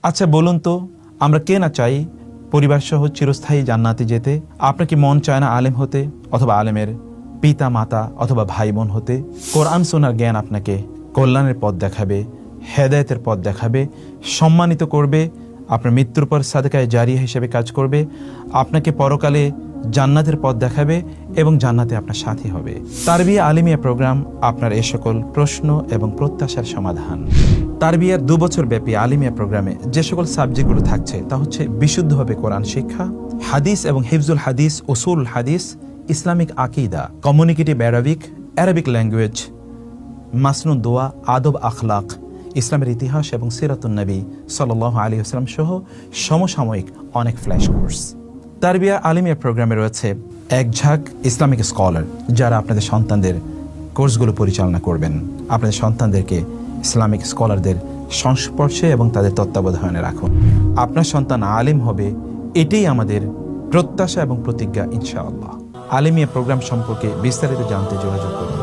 আচ্ছা বলুন তো, আমরা কে না চাই পরিবার সহ চিরস্থায়ী জান্নাতে যেতে? আপনার কি মন চায় না আলেম হতে, অথবা আলেমের পিতা মাতা অথবা ভাই বোন হতে? কোরআন শোনার জ্ঞান আপনাকে কল্যাণের পথ দেখাবে, হেদায়েতের পথ দেখাবে, সম্মানিত করবে, আপনার মৃত্যুর পর সাদকায়ে জারিয়া হিসেবে কাজ করবে, আপনাকে পরকালে জান্নাতের পথ দেখাবে এবং জান্নাতে আপনার সাথী হবে। তারবিয়া আলিমিয়া প্রোগ্রাম আপনার এ সকল প্রশ্ন এবং প্রত্যাশার সমাধান। তারবিয়ার 2 বছর ব্যাপী আলিমিয়া প্রোগ্রামে যে সকল সাবজেক্টগুলো থাকছে তা হচ্ছে বিশুদ্ধভাবে কোরআন শিক্ষা, হাদিস এবং হিফজুল হাদিস, উসুল হাদিস, ইসলামিক আকীদা, কমিউনিকেটিভ অ্যারাবিক ল্যাঙ্গুয়েজ, মাসনুন দোয়া, আদব আখলাক, ইসলামের ইতিহাস এবং সিরাতুন নবী সাল্লাল্লাহু আলাইহি ওয়াসাল্লাম সহ সমসাময়িক অনেক ফ্ল্যাশ কোর্স। তারবিয়া আলিমিয়া প্রোগ্রামে রয়েছে এক ঝাঁক ইসলামিক স্কলার যারা আপনাদের সন্তানদের কোর্সগুলো পরিচালনা করবেন। আপনাদের সন্তানদেরকে ইসলামিক স্কলারদের সংস্পর্শে এবং তাদের তত্ত্বাবধানে রাখুন। আপনার সন্তান আলিম হবে, এটাই আমাদের প্রত্যাশা এবং প্রতিজ্ঞা ইনশাআল্লাহ। আলিমিয়া প্রোগ্রাম সম্পর্কে বিস্তারিত জানতে যোগাযোগ করুন।